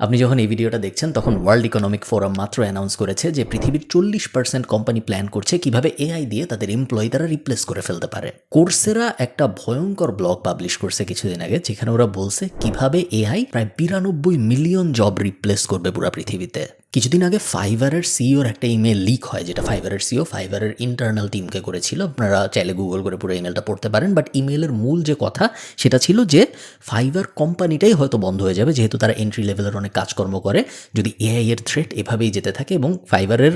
আপনি যখন এই ভিডিওটা দেখছেন তখন ওয়ার্ল্ড ইকোনমিক ফোরাম মাত্র অ্যানাউন্স করেছে যে পৃথিবীর 40% কোম্পানি প্ল্যান করছে কিভাবে এআই দিয়ে তাদের এমপ্লয়ি তারা রিপ্লেস করে ফেলতে পারে। কোর্সেরা একটা ভয়ঙ্কর ব্লগ পাবলিশ করছে কিছুদিন আগে, যেখানে ওরা বলছে কিভাবে এআই প্রায় 92 মিলিয়ন জব রিপ্লেস করবে পুরো পৃথিবীতে। কিছুদিন আগে ফাইবারের সিইওর একটা ইমেল লিক হয়, যেটা ফাইবারের সিইও ফাইবারের ইন্টারনাল টিমকে করেছিল। আপনারা চাইলে গুগল করে পুরো ইমেলটা পড়তে পারেন, বাট ইমেলের মূল যে কথা সেটা ছিল যে ফাইবার কোম্পানিটাই হয়তো বন্ধ হয়ে যাবে, যেহেতু তারা এন্ট্রি লেভেলের অনেক কাজকর্ম করে, যদি এআই এর থ্রেট এভাবেই যেতে থাকে। এবং ফাইবারের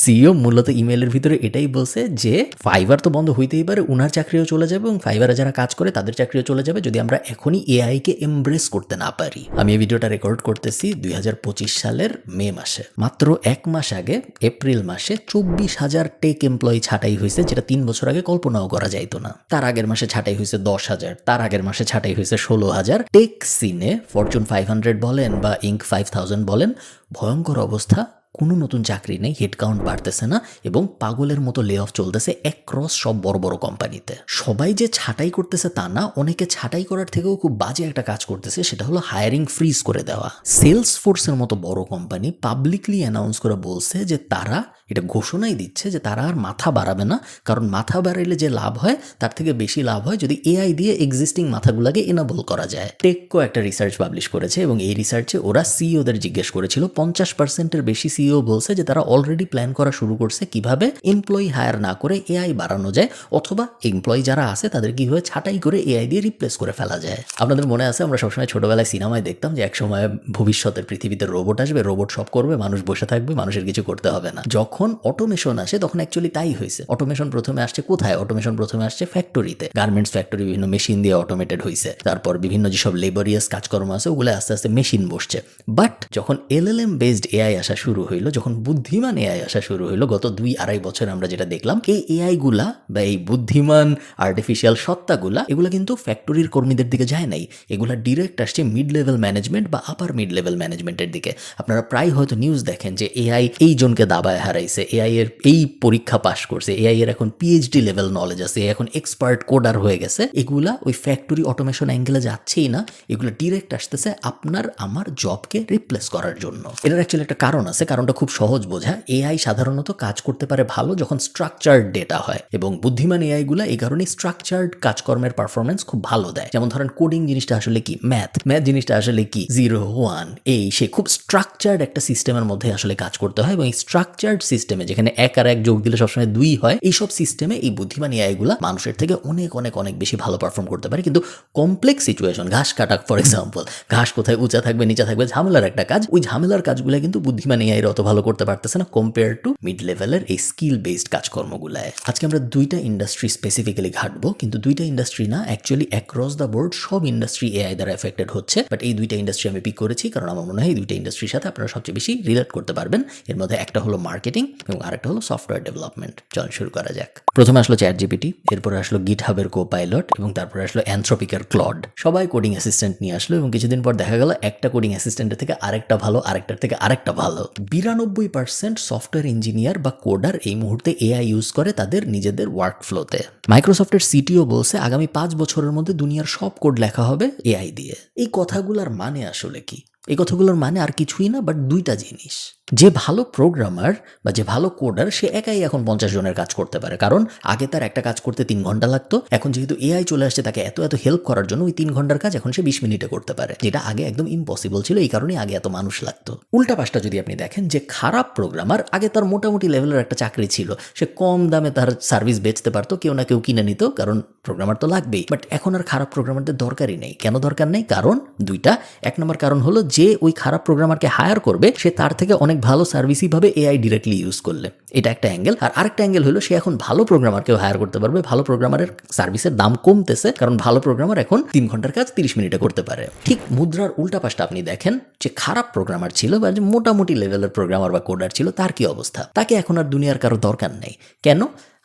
সিইও মূলত ইমেলের ভিতরে এটাই বলছে যে ফাইবার তো বন্ধ হইতেই পারে, উনার চাকরিও চলে যাবে এবং ফাইবারে যারা কাজ করে তাদের চাকরিও চলে যাবে যদি আমরা এখনই এআইকে এমব্রেস করতে না পারি। আমি এই ভিডিওটা রেকর্ড করতেছি 2025 সালের মে মাসে। মাত্র এক মাস আগে এপ্রিল মাসে 24,000 টেক এমপ্লয়ি ছাঁটাই হয়েছে, যেটা 3 বছর আগে কল্পনাও করা যাইতো না। তার আগের মাসে ছাঁটাই হয়েছে 10,000, তার আগের মাসে ছাঁটাই হয়েছে 16,000। টেক সিনে ফরচুন 500 বলেন বা ইঙ্ক 5000 বলেন, ভয়ঙ্কর অবস্থা। কোনো নতুন চাকরি নেই, হেডকাউন্ট বাড়তেছে না এবং পাগলের মতো লে অফ চলতেছে অ্যাক্রস সব বড় বড় কোম্পানিতে। সবাই যে ছাঁটাই করতেছে তা না, অনেকে ছাঁটাই করার থেকেও খুব বাজে একটা কাজ করতেছে, সেটা হলো হায়ারিং ফ্রিজ করে দেওয়া। সেলস ফোর্সের মতো বড় কোম্পানি পাবলিকলি অ্যানাউন্স করে বলছে যে তারা এটা ঘোষণাই দিচ্ছে যে তারা আর মাথা বাড়াবে না, কারণ মাথা বাড়াইলে যে লাভ হয় তার থেকে বেশি লাভ হয় যদি এআই দিয়ে এক্সিস্টিং মাথাগুলোকে এনাবল করা যায়। টেককো একটা রিসার্চ পাবলিশ করেছে এবং এই রিসার্চে ওরা সিইওদের জিজ্ঞেস করেছিল, 50%-এর বেশি সিইও বলছে যে তারা অলরেডি প্ল্যান করা শুরু করছে কিভাবে এমপ্লয়ি হায়ার না করে এআই বাড়ানো যায়, অথবা এমপ্লয়ি যারা আছে তাদের কিভাবে ছাঁটাই করে এআই দিয়ে রিপ্লেস করে ফেলা যায়। আপনাদের মনে আছে আমরা সবসময় ছোটবেলায় সিনেমায় দেখতাম যে একসময় ভবিষ্যতের পৃথিবীতে রোবট আসবে, রোবট সব করবে, মানুষ বসে থাকবে, মানুষের কিছু করতে হবে না। যখন অটোমেশন আসে তখন অ্যাকচুয়ালি তাই হয়েছে। অটোমেশন প্রথমে আসছে কোথায়? অটোমেশন প্রথমে আসছে ফ্যাক্টরিতে। গার্মেন্টস ফ্যাক্টরি বিভিন্ন মেশিন দিয়ে অটোমেটেড হয়েছে। তারপর বিভিন্ন যেসব লেবরিয়াস কাজকর্ম আছে ওগুলো আস্তে আস্তে মেশিন বসছে। বাট যখন এলএলএম বেসড এআই আসা শুরু হইলো, যখন বুদ্ধিমান এআই আসা শুরু হইলো গত 2-2.5 বছর, আমরা যেটা দেখলাম এই এআই গুলা বা এই বুদ্ধিমান আর্টিফিশিয়াল সত্তাগুলা এগুলা কিন্তু ফ্যাক্টরির কর্মীদের দিকে যায় নাই, এগুলা ডিরেক্ট আসছে মিড লেভেল ম্যানেজমেন্ট বা আপার মিড লেভেল ম্যানেজমেন্টের দিকে। আপনারা প্রায় হয়তো নিউজ দেখেন যে এআই এই জনকে দাবায় হারাইছে, এআই এর এই পরীক্ষা পাশ করছে, এআই এর এখন পিএইচডি লেভেল নলেজ আছে, এখন এক্সপার্ট কোডার হয়ে গেছে। এগুলা ওই ফ্যাক্টরি অটোমেশন অ্যাঙ্গেলে যাচ্ছেই না, এগুলো ডিরেক্ট আসতেছে আপনার আমার জবকে রিপ্লেস করার জন্য। এটার অ্যাকচুয়ালি একটা কারণ আছে, কারণটা খুব সহজ বোঝা। এআই সাধারণত কাজ করতে পারে ভালো যখন স্ট্রাকচার্ড ডেটা হয়, এবং বুদ্ধিমান এআই গুলা এই কারণে স্ট্রাকচার্ড কাজকর্মের পারফরমেন্স খুব ভালো দেয়। যেমন ধরেন কোডিং জিনিসটা আসলে কি, ম্যাথ জিনিসটা আসলে কি, 0 1 এই সে খুব স্ট্রাকচার্ড একটা সিস্টেমের মধ্যে আসলে কাজ করতে হয়, এবং এই স্ট্রাকচার্ড সিস্টেমে যেখানে 1 আর 1 যোগ দিলে সবসময় 2 হয়, এইসব সিস্টেমে এই বুদ্ধিমান এআই গুলা মানুষের থেকে অনেক অনেক অনেক বেশি ভালো পারফর্ম করতে পারে। কিন্তু কমপ্লেক্স সিচুয়েশন, ঘাস কাটা ফর এক্সাম্পল, ঘাস কোথায় উঁচা থাকবে নিচা থাকবে, ঝামেলার একটা কাজ, ওই ঝামেলার কাজগুলো কিন্তু বুদ্ধিমান এআই অত ভালো করতে পারতেছে না কম্পেয়ার টু মিড লেভেলের এই স্কিল বেসড কাজকর্মগুলায়। আজকে আমরা 2টা ইন্ডাস্ট্রি স্পেসিফিক্যালি ঘাটবো, কিন্তু 2টা ইন্ডাস্ট্রি না, অ্যাকচুয়ালি অ্যাক্রস দ্য বোর্ড সব ইন্ডাস্ট্রি এআই দ্বারা এফেক্টেড হচ্ছে। বাট এই 2টা ইন্ডাস্ট্রি আমি পিক করেছি কারণ আমার মনে হয় এই 2টা ইন্ডাস্ট্রির সাথে আপনারা সবচেয়ে বেশি রিলেট করতে পারবেন। এর মধ্যে একটা হলো মার্কেটিং এবং আরেকটা হলো সফটওয়্যার ডেভেলপমেন্ট। চল শুরু করা যাক। প্রথমে আসলো চ্যাট জিপিটি, এরপরে আসলো গিটহাবের কোপাইলট, এবং তারপরে আসলো অ্যানথ্রোপিকের ক্লড। সবাই কোডিং অ্যাসিস্ট্যান্ট নিয়ে আসলো এবং কিছুদিন পর দেখা গেল একটা কোডিং অ্যাসিস্ট্যান্টের থেকে আরেকটা ভালো, আরেকটার থেকে আরেকটা ভালো। 92% সফটওয়্যার ইঞ্জিনিয়ার বা কোডার এই মুহূর্তে এআই ইউজ করে তাদের নিজেদের ওয়ার্ক ফ্লোতে। মাইক্রোসফটের সিটিও বলছে আগামী 5 বছরের মধ্যে দুনিয়ার সব কোড লেখা হবে এআই দিয়ে। এই কথাগুলোর মানে আসলে কি? এই কথাগুলোর মানে আর কিছুই না বাট 2টা জিনিস। যে ভালো প্রোগ্রামার বা যে ভালো কোডার সে একাই এখন 50 জনের কাজ করতে পারে, কারণ আগে তার একটা কাজ করতে 3 ঘন্টা লাগতো। এখন যেহেতু এআই চলে আসছে তাকে এত এত হেল্প করার জন্য ওই 3 ঘন্টার কাজ এখন সে 20 মিনিটে করতে পারে, যেটা আগে একদম ইম্পসিবল ছিল। এই কারণে আগে এত মানুষ লাগতো। উল্টা পাশটা যদি আপনি দেখেন, যে খারাপ প্রোগ্রামার আগে তার মোটামুটি লেভেলের একটা চাকরি ছিল, সে কম দামে তার সার্ভিস বেচতে পারতো, কেউ না কেউ কিনে নিত, কারণ প্রোগ্রামার তো লাগবেই। বাট এখন আর খারাপ প্রোগ্রামারদের দরকারই নেই। কেন দরকার নেই? কারণ 2টা। 1 নম্বর কারণ হলো যে ওই খারাপ প্রোগ্রামারকে হায়ার করবে সে তার থেকে অনেক ভালো সার্ভিসই পাবে এআই ডিরেক্টলি ইউজ করলে, এটা একটা অ্যাঙ্গেল। আর আরেকটা অ্যাঙ্গেল হলো সে এখন ভালো প্রোগ্রামারকেও হায়ার করতে পারবে। ভালো প্রোগ্রামারের সার্ভিসের দাম কমতেছে, কারণ ভালো প্রোগ্রামার এখন 3 ঘন্টার কাজ 30 মিনিটে করতে পারে। ঠিক মুদ্রার উল্টা পাশটা আপনি দেখেন, যে খারাপ প্রোগ্রামার ছিল বা যে মোটামুটি লেভেলের প্রোগ্রামার বা কোডার ছিল, তার কি অবস্থা? তাকে এখন আর দুনিয়ার কারো দরকার নেই। কেন?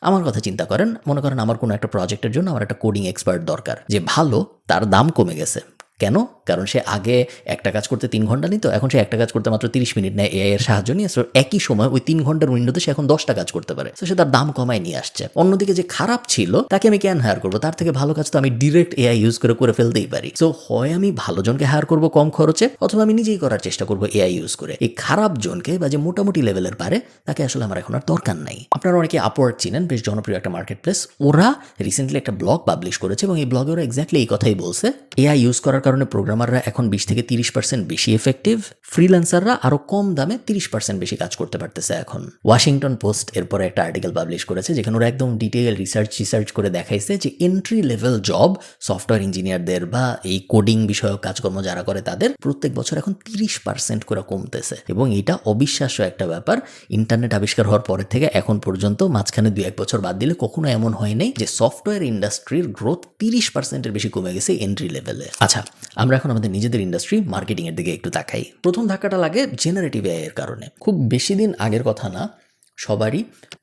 আমার কথা চিন্তা করেন, মনে করেন আমার কোনো একটা প্রজেক্টের জন্য আমার একটা কোডিং এক্সপার্ট দরকার, যে ভালো, তার দাম কমে গেছে। কেন? কারণ সে আগে একটা কাজ করতে 3 ঘন্টা নিত, এখন সে একটা কাজ করতে মাত্র 30 মিনিট নেয় এআই এর সাহায্য নিয়ে। সো একই সময় ওই 3 ঘন্টার উইন্ডোতে সে এখন 10টা কাজ করতে পারে। তো সে তার দাম কমায় নিয়ে আসছে। অন্যদিকে যে খারাপ ছিল তাকে আমি কেন হায়ার করবো? তার থেকে ভালো কাজ তো আমি ডিরেক্ট এআই ইউজ করে ফেলতেই পারি। সো হয় আমি ভালো জনকে হায়ার করবো কম খরচে, অথবা আমি নিজেই করার চেষ্টা করবো এআই ইউজ করে। এই খারাপ জনকে বা যে মোটামুটি লেভেলের পারে তাকে আসলে আমার এখন আর দরকার নাই। আপনারা অনেকে আপওয়ার্ক চিনেন, বেশ জনপ্রিয় একটা মার্কেট প্লেস। ওরা রিসেন্টলি একটা ব্লগ পাবলিশ করেছে এবং এই ব্লগে ওরা এক্স্যাক্টলি এই কথাই বলছে, এআই ইউজ করার কারণে প্রোগ্রামাররা এখন 20 থেকে 30% বেশি এফেক্টিভ, ফ্রিল্যান্সাররা আরো কম দামে 30% বেশি কাজ করতে পারতেছে এখন। ওয়াশিংটন পোস্ট এরপরে একটা আর্টিকেল পাবলিশ করেছে যেখানে ওরা একদম ডিটেইল রিসার্চ করে দেখাইছে যে এন্ট্রি লেভেল জব সফটওয়্যার ইঞ্জিনিয়ারদের বা এই কোডিং বিষয়ক কাজকর্ম যারা করে তাদের প্রত্যেক বছর এখন 30% করে কমতেছে। এবং এটা অবিশ্বাস্য একটা ব্যাপার। ইন্টারনেট আবিষ্কার হওয়ার পরে থেকে এখন পর্যন্ত মাঝখানে 2-1 বছর বাদ দিলে কখনো এমন হয় নাই যে সফটওয়্যার ইন্ডাস্ট্রির গ্রোথ 30%-এর বেশি কমে গেছে এন্ট্রি লেভেলে। আচ্ছা, আমরা এখন আমাদের নিজেদের ইন্ডাস্ট্রি মার্কেটিং এর দিকে একটু তাকাই। প্রথম ধাক্কাটা লাগে জেনারেটিভ এআই এর কারণে। খুব বেশি দিন আগের কথা না, সবারই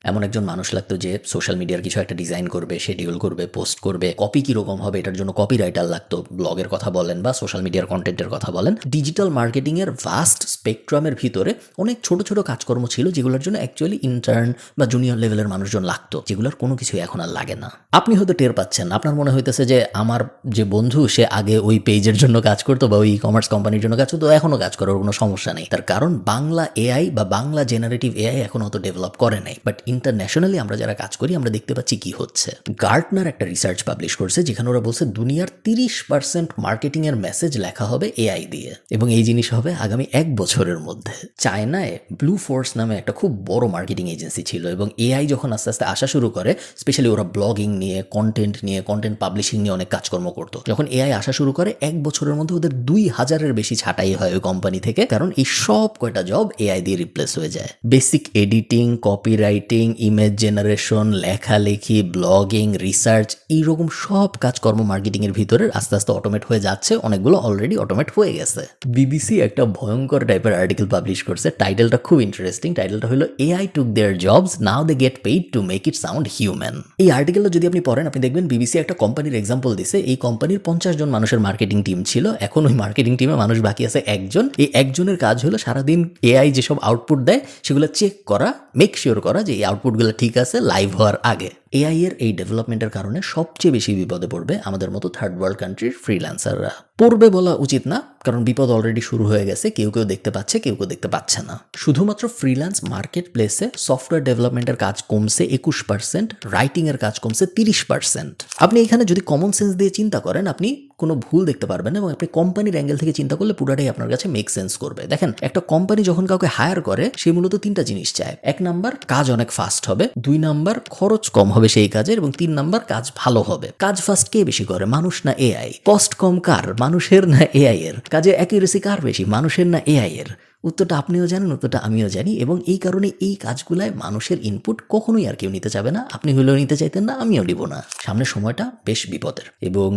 এমন একজন মানুষ লাগতো যে সোশ্যাল মিডিয়ার কিছু একটা ডিজাইন করবে, শিডিউল করবে, পোস্ট করবে। কপি কীরকম হবে এটার জন্য কপি রাইটার লাগতো। ব্লগের কথা বলেন বা সোশ্যাল মিডিয়ার কন্টেন্টের কথা বলেন, ডিজিটাল মার্কেটিংয়ের ভাস্ট স্পেকট্রামের ভিতরে অনেক ছোট ছোট কাজকর্ম ছিল যেগুলোর জন্য অ্যাকচুয়ালি ইন্টার্ন বা জুনিয়র লেভেলের মানুষজন লাগতো, যেগুলোর কোনো কিছু এখন আর লাগে না। আপনি হয়তো টের পাচ্ছেন, আপনার মনে হইতেছে যে আমার যে বন্ধু সে আগে ওই পেজের জন্য কাজ করতো বা ওই ই কমার্স কোম্পানির জন্য কাজ করতো, এখনও কাজ করার কোনো সমস্যা নেই। তার কারণ বাংলা এআই বা বাংলা জেনারেটিভ এআই এখন অত ডেভেলপ করে নাই। বাট ইন্টারন্যাশনালি আমরা যারা কাজ করি আমরা দেখতে পাচ্ছি কি হচ্ছে। গার্টনার একটা রিসার্চ পাবলিশ করছে যেখানে ওরা বলছে দুনিয়ার 30% মার্কেটিং এর মেসেজ লেখা হবে এআই দিয়ে, এবং এই জিনিস হবে আগামী 1 বছরের মধ্যে। চায়নায় ব্লু ফোর্স নামে একটা খুব বড় মার্কেটিং এজেন্সি ছিল, এবং এআই যখন আস্তে আস্তে আসা শুরু করে, স্পেশালি ওরা ব্লগিং নিয়ে, কন্টেন্ট পাবলিশিং নিয়ে অনেক কাজকর্ম করতো। যখন এআই আসা শুরু করে 1 বছরের মধ্যে ওদের 2000-এর বেশি ছাঁটাই হয় ওই কোম্পানি থেকে, কারণ এই সব কয়টা জব এআই দিয়ে রিপ্লেস হয়ে যায়। Basic editing, copywriting, image generation, লেখালেখি, ব্লগিং, রিসার্চ, এইরকম সব কাজকর্ম মার্কেটিং এর ভিতরে আস্তে আস্তে অটোমেট হয়ে যাচ্ছে। অনেকগুলো অলরেডি অটোমেট হয়ে গেছে। বিবিসি একটা ভয়ঙ্কর টাইপের আর্টিকেল পাবলিশ করছে। টাইটেলটা খুব ইন্টারেস্টিং। টাইটেলটা হলো AI took their jobs, now they get paid to make it sound human. এই আর্টিকেলটা যদি আপনি পড়েন, আপনি দেখবেন বিবিসি একটা কোম্পানির এক্সাম্পল দিছে। এই কোম্পানির 50 জন মানুষের মার্কেটিং টিম ছিল। এখন ওই মার্কেটিং টিমে মানুষ বাকি আছে একজন। এই একজনের কাজ হলো সারাদিন এআই যেসব আউটপুট দেয় সেগুলো চেক করা, মেক শিওর করা যে এই আউটপুটগুলো ঠিক আছে লাইভ হওয়ার আগে। এআই এর এই ডেভেলপমেন্টের কারণে সবচেয়ে বেশি বিপদে পড়বে আমাদের মতো থার্ড ওয়ার্ল্ড কান্ট্রির ফ্রিল্যান্সাররা। পড়বে বলা উচিত না, কারণ বিপদ অলরেডি শুরু হয়ে গেছে। কেউ কেউ দেখতে পাচ্ছে, কেউ কেউ দেখতে পাচ্ছে না। শুধুমাত্র ফ্রিল্যান্স মার্কেট প্লেসে সফটওয়্যার ডেভেলপমেন্টের কাজ কমছে 21%, রাইটিং এর কাজ কমছে 30%। আপনি এখানে যদি কমন সেন্স দিয়ে চিন্তা করেন, আপনি কোনো ভুল দেখতে পারবেন না, এবং আপনি কোম্পানির অ্যাঙ্গেল থেকে চিন্তা করলে পুরোটাই আপনার কাছে মেক সেন্স করবে। দেখেন, একটা কোম্পানি যখন কাউকে হায়ার করে সে মূলত 3টা জিনিস চায়। 1 নাম্বার, কাজ অনেক ফাস্ট হবে। 2 নাম্বার, খরচ কম হবে সেই কাজের। এবং 3 নাম্বার, কাজ ভালো হবে। কাজ ফাস্ট কে বেশি করে, মানুষ না এআই? কস্ট কম কার, মানুষের না এআই এর? কাজে অ্যাকিউরেসি কার বেশি, মানুষের না এআই এর? উত্তরটা আপনিও জানেন, উত্তরটা আমিও জানি। এবং এই কারণে এই কাজগুলায় মানুষের ইনপুট কখনোই আর কেউ নিতে চাবে না। আপনি হলেও নিতে চাইতেন না, আমিও নিব না। সামনের সময়টা বেশ বিপদের, এবং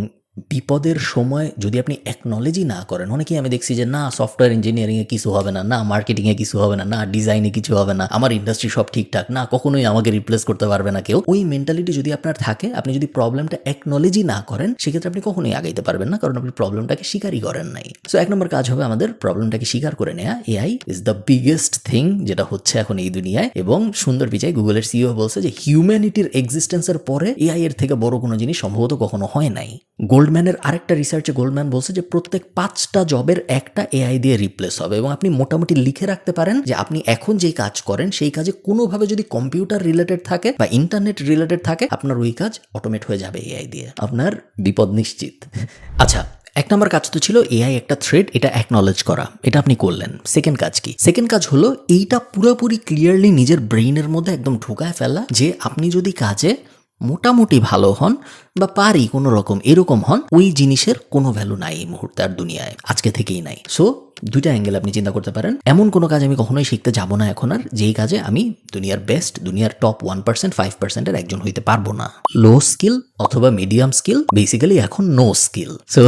বিপদের সময় যদি আপনি অ্যাকনলেজই না করেন, অনেকেই আমি দেখছি যে না সফটওয়্যার ইঞ্জিনিয়ারিংয়ে কিছু হবে না, না মার্কেটিংয়ে কিছু হবে না, না ডিজাইনে কিছু হবে না, আমার ইন্ডাস্ট্রি সব ঠিকঠাক, না কখনোই আমাকে রিপ্লেস করতে পারবে না কেউ। ওই মেন্টালিটি যদি আপনার থাকে, আপনি যদি প্রবলেমটা অ্যাকনলেজই না করেন, সেক্ষেত্রে আপনি কখনোই আগাইতে পারবেন না, কারণ আপনি প্রবলেমটাকে স্বীকারই করেন নাই। সো 1 নম্বর কাজ হবে আমাদের প্রবলেমটাকে স্বীকার করে নেওয়া। AI is the biggest thing যেটা হচ্ছে এখন এই দুনিয়ায়। এবং সুন্দর পিচাই গুগলের সিইও বলছে যে হিউম্যানিটির এক্সিস্টেন্সের পরে এআই এর থেকে বড় কোনো জিনিস সম্ভবত কখনো হয় নাই। গোল্ডম্যানের আরেকটা রিসার্চে গোল্ডম্যান বলছে যে প্রত্যেক 5টা জবের একটা এআই দিয়ে রিপ্লেস হবে। এবং আপনি মোটামুটি লিখে রাখতে পারেন যে আপনি এখন যেই কাজ করেন সেই কাজে কোনোভাবে যদি কম্পিউটার রিলেটেড থাকে বা ইন্টারনেট রিলেটেড থাকে, আপনার ওই কাজ অটোমেট হয়ে যাবে এআই দিয়ে। আপনার বিপদ নিশ্চিত। আচ্ছা, 1 নম্বর কাজ তো ছিল এআই একটা থ্রেড, এটা অ্যাকনলেজ করা, এটা আপনি করলেন। সেকেন্ড কাজ কি? সেকেন্ড কাজ হলো এইটা পুরোপুরি ক্লিয়ারলি নিজের ব্রেইনের মধ্যে একদম ঢুকায় ফেলা যে আপনি যদি কাজে মোটামুটি ভালো হন বা পারি কোনো রকম এরকম হন, ওই জিনিসের কোনো ভ্যালু নাই এই মুহূর্তে আর দুনিয়ায়, আজকে থেকেই নাই। সো দুইটা অ্যাঙ্গেল আপনি চিন্তা করতে পারেন। এমন কোনো কাজ আমি কখনোই শিখতে যাব না এখন আর যেই কাজে আমি দুনিয়ার বেস্ট, দুনিয়ার টপ 1%, 5%-এর একজন হইতে পারবো না। লো স্কিল অথবা মিডিয়াম স্কিল, বেসিক্যালি এখন নো স্কিল। সো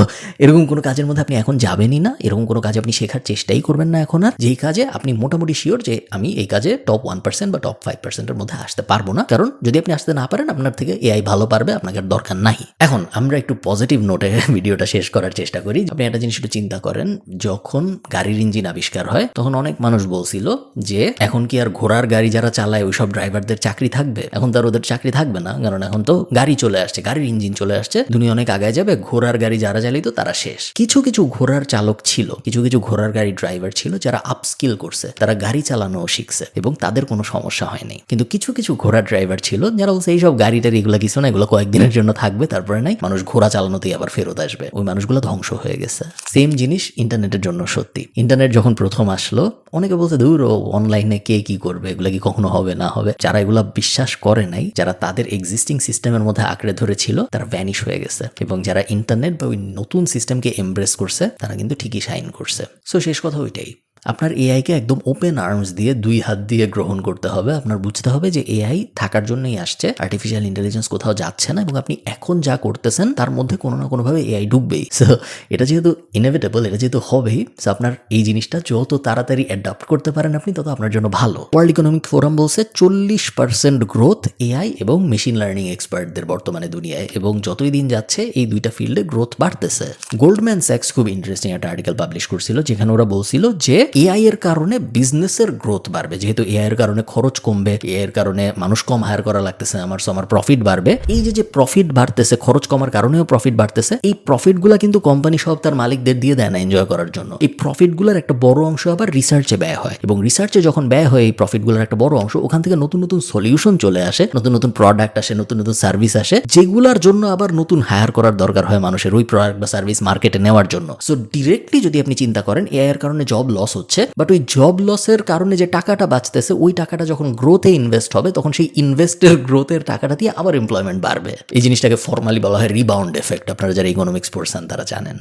এরকম কোনো কাজের মধ্যে আপনি এখন যাবেনই না, এরকম কোনো কাজ আপনি শেখার চেষ্টাই করবেন না এখন আর যেই কাজে আপনি মোটামুটি শিওর যে আমি এই কাজে টপ 1% বা টপ 5%-এর মধ্যে আসতে পারবো না। কারণ যদি আপনি আসতে না পারেন, আপনার থেকে এআই ভালো পারবে, আপনাকে আর দরকার নাই। এখন আমরা একটু পজিটিভ নোটে ভিডিওটা শেষ করার চেষ্টা করি। আপনি একটা জিনিস একটু চিন্তা করেন, যখন গাড়ির ইঞ্জিন আবিষ্কার হয় তখন অনেক মানুষ বলছিল যে এখন কি আর ঘোড়ার গাড়ি যারা চালায় ওইসব ড্রাইভারদের চাকরি থাকবে? এখন তো আর ওদের চাকরি থাকবে না, কারণ এখন তো গাড়ি চলে আসছে, গাড়ির ইঞ্জিন চলে আসছে, দুনিয়া অনেক আগায় যাবে, ঘোড়ার গাড়ি যারা চালিত তারা শেষ। কিছু কিছু ঘোড়ার চালক ছিল, কিছু কিছু ঘোড়ার গাড়ি ড্রাইভার ছিল যারা আপস্কিল করছে, তারা গাড়ি চালানোও শিখছে এবং তাদের কোনো সমস্যা হয়নি। কিন্তু কিছু কিছু ঘোড়া ড্রাইভার ছিল যারা বলছে এইসব গাড়িটার এগুলো কিছু না, এগুলো কয়েকদিনের জন্য থাকবে, তারপরে নাই, মানুষ ঘোড়া চালানোতেই আবার ফেরত আসবে। ওই মানুষগুলো ধ্বংস হয়ে গেছে। সেম জিনিস ইন্টারনেটের জন্য সত্যি। ইন্টারনেট যখন প্রথম আসলো অনেকে বলছে দূর অনলাইনে কে কি করবে, এগুলা কি কখনো হবে না হবে। যারা এগুলা বিশ্বাস করে নাই, যারা তাদের এক্সিস্টিং সিস্টেমের মধ্যে আঁকড়ে ধরেছিল, তারা ভ্যানিশ হয়ে গেছে। এবং যারা ইন্টারনেট বা ওই নতুন সিস্টেমকে এমব্রেস করছে, তারা কিন্তু ঠিকই শাইন করছে। সো শেষ কথা ওইটাই, আপনার এআইকে একদম ওপেন আর্মস দিয়ে, দুই হাত দিয়ে গ্রহণ করতে হবে। আপনার বুঝতে হবে যে এআই থাকার জন্যই আসছে, আর্টিফিশিয়াল ইন্টেলিজেন্স কোথাও যাচ্ছে না, এবং আপনি এখন যা করতেছেন তার মধ্যে কোনো না কোনোভাবে এআই ঢুকবেই। সো এটা যেহেতু ইনএভিটেবল, এটা যেহেতু হবেই, সো আপনার এই জিনিসটা যত তাড়াতাড়ি অ্যাডাপ্ট করতে পারেন আপনি, তত আপনার জন্য ভালো। ওয়ার্ল্ড ইকোনমিক ফোরাম বলছে 40% গ্রোথ এআই এবং মেশিন লার্নিং এক্সপার্টদের বর্তমানে দুনিয়ায়, এবং যতই দিন যাচ্ছে এই দুইটা ফিল্ডে গ্রোথ বাড়তেছে। গোল্ডম্যান স্যাক্স খুব ইন্টারেস্টিং একটা আর্টিকেল পাবলিশ করছিল, যেখানে ওরা বলছিল যে এআই এর কারণে বিজনেসের গ্রোথ বাড়বে, যেহেতু এআই এর কারণে খরচ কমবে, এআই এর কারণে মানুষ কম হায়ার করা লাগতেছে, আমার প্রফিট বাড়বে। এই যে প্রফিট বাড়তেছে, খরচ কমার কারণেও প্রফিট বাড়তেছে, এই প্রফিটগুলো কিন্তু কোম্পানি সব তার মালিকদের দিয়ে দেয় না এনজয় করার জন্য। এই প্রফিটগুলোর একটা বড় অংশ আবার রিসার্চে ব্যয় হয়, এবং রিসার্চে যখন ব্যয় হয় এই প্রফিটগুলোর একটা বড় অংশ, ওখান থেকে নতুন নতুন সলিউশন চলে আসে, নতুন নতুন প্রোডাক্ট আসে, নতুন নতুন সার্ভিস আসে, যেগুলোর জন্য আবার নতুন হায়ার করার দরকার হয় মানুষের ওই প্রোডাক্ট বা সার্ভিস মার্কেটে নেওয়ার জন্য। সো ডিরেক্টলি যদি আপনি চিন্তা করেন এআই এর কারণে জব লস হচ্ছে, বাট ওই জব লসের কারণে যে টাকাটা বাঁচতেছে, ওই টাকাটা যখন গ্রোথে ইনভেস্ট হবে, তখন সেই ইনভেস্টের গ্রোথের টাকাটা দিয়ে আবার এমপ্লয়মেন্ট বাড়বে। এই জিনিসটাকে ফর্মালি বলা হয় রিবাউন্ড এফেক্ট। আপনারা যারা ইকোনমিক্স পড়ছেন তারা জানেন।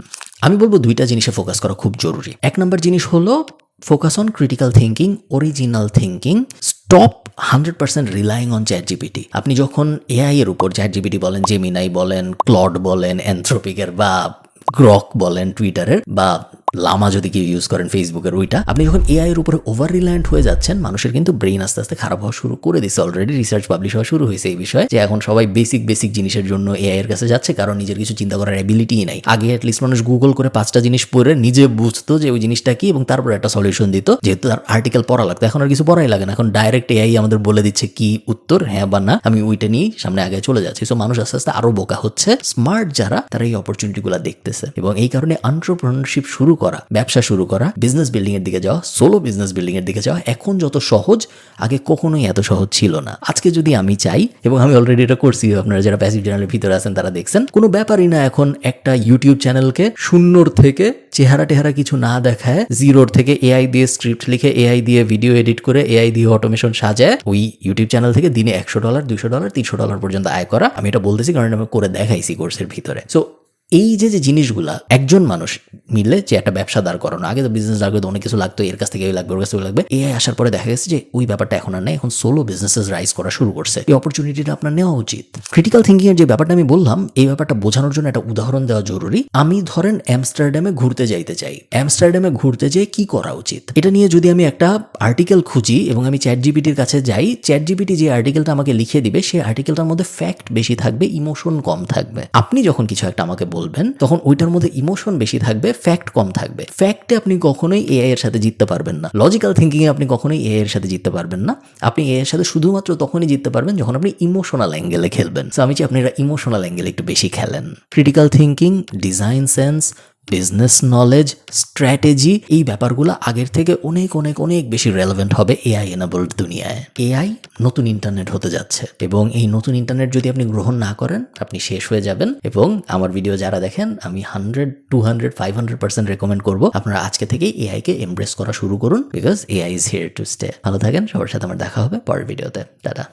আমি বলবো দুইটা জিনিসে ফোকাস করা খুব জরুরি। এক নম্বর জিনিস হলো focus on critical thinking, original thinking. Stop 100% relying on ChatGPT। আপনি যখন এআই এর উপর ChatGPT বলেন, জেমিনাই বলেন, ক্লড বলেন, অ্যানথ্রোপিকের বা গ্রক বলেন টুইটারের, বা লামা যদি কেউ ইউজ করেন ফেসবুকের, ওইটা আপনি যখন এআই এর উপরে ওভার রিলায়েন্ট হয়ে যাচ্ছেন, মানুষের কিন্তু ব্রেইন আস্তে আস্তে খারাপ হওয়া শুরু করে দিচ্ছে। অলরেডি রিসার্চ পাবলিশ হওয়া শুরু হয়েছে এই বিষয়ে, যে এখন সবাই বেসিক জিনিসের জন্য এআই এর কাছে যাচ্ছে, কারণ নিজের কিছু চিন্তা করার অ্যাবিলিটিই নাই। আগে অ্যাটলিস্ট মানুষ গুগল করে 5টা জিনিস পড়ে নিজে বুঝতো যে ওই জিনিসটা কি, এবং তারপর একটা সলিউশন দিত, যেহেতু তার আর্টিকেল পড়া লাগতো। এখন আর কিছু পড়াই লাগে না, এখন ডাইরেক্ট এআই আমাদের বলে দিচ্ছে কি উত্তর, হ্যাঁ বা না, আমি ওইটা নিয়ে সামনে আগে চলে যাচ্ছি। সো মানুষ আস্তে আস্তে আরো বোকা হচ্ছে। স্মার্ট যারা, তারা এই অপরচুনিটিগুলো দেখতেছে, এবং এই কারণে এন্টারপ্রেনারশিপ শুরু করা, ব্যবসা শুরু করা, বিজনেস বিল্ডিং এর দিকে যাওয়া, সোলো বিজনেস বিল্ডিং এর দিকে যাওয়া এখন যত সহজ, আগে কখনোই এত সহজ ছিল না। আজকে যদি আমি চাই, এবং আমি অলরেডি এটা করছি, আপনারা যারা প্যাসিভ চ্যানেলের ভিতরে আছেন তারা দেখছেন, কোনো ব্যাপারই না এখন একটা ইউটিউব চ্যানেলকে শূন্যর থেকে, চেহারা টেহারা কিছু না দেখায়, জিরোর থেকে এআই দিয়ে স্ক্রিপ্ট লিখে, এআই দিয়ে ভিডিও এডিট করে, এআই দিয়ে অটোমেশন সাজায়, ওই ইউটিউব চ্যানেল থেকে দিনে $100, $200, $300 পর্যন্ত আয় করা। আমি এটা বলতেছি কারণ আমি করে দেখাইছি কোর্সের ভিতরে। সো এই যে জিনিসগুলা একজন মানুষ মিলে যে একটা ব্যবসা দাঁড় করানো, আগে তো বিজনেস দাঁড় করতে অনেক কিছু লাগতো, এর কাছ থেকে লাগবে, ওর কাছ থেকে লাগবে। এআই আসার পরে দেখা গেছে যে ওই ব্যাপারটা এখন আর নেই, এখন সোলো বিজনেসেস রাইজ করা শুরু করছে। এই অপরচুনিটিটা আপনার নেওয়া উচিত। ক্রিটিক্যাল থিঙ্কিং এর যে ব্যাপারটা আমি বললাম, এই ব্যাপারটা বোঝানোর জন্য একটা উদাহরণ দেওয়া জরুরি। আমি ধরেন অ্যামস্টারডামে ঘুরতে যাইতে চাই, অ্যামস্টারডামে ঘুরতে যেয়ে কি করা উচিত, এটা নিয়ে যদি আমি একটা আর্টিকেল খুঁজি এবং আমি চ্যাটজিপিটির কাছে যাই, চ্যাটজিপিটি যে আর্টিকেলটা আমাকে লিখে দিবে, সেই আর্টিকেলটার মধ্যে ফ্যাক্ট বেশি থাকবে, ইমোশন কম থাকবে। আপনি যখন কিছু একটা আমাকে বলবেন, তখন ওইটার মধ্যে ইমোশন বেশি থাকবে, ফ্যাক্ট কম থাকবে। ফ্যাক্টে আপনি কখনোই এআই এর সাথে জিততে পারবেন না। লজিক্যাল থিঙ্কিং এ আপনি কখনোই এআই এর সাথে জিততে পারবেন না। আপনি এআই এর সাথে শুধুমাত্র তখনই জিততে পারবেন যখন আপনি ইমোশনাল অ্যাঙ্গেলে খেলবেন। সো আমি চাই আপনারা ইমোশনাল অ্যাঙ্গেলে একটু বেশি খেলেন। Critical thinking, design sense, business knowledge, strategy, এই ব্যাপারগুলো আগের থেকে অনেক অনেক অনেক বেশি রেলেভেন্ট হবে এআই এনাবলড দুনিয়ায়। এআই নতুন ইন্টারনেট হতে যাচ্ছে, এবং এই নতুন ইন্টারনেট যদি আপনি গ্রহণ না করেন, আপনি শেষ হয়ে যাবেন। এবং আমার ভিডিও যারা দেখেন, আমি 100, 200, 500% রেকমেন্ড করবো আপনারা আজকে থেকেই এআই কে এমব্রেস করা শুরু করুন, because AI is here to stay. ভালো থাকেন, সবার সাথে আমার দেখা হবে পরের ভিডিওতে। টাটা।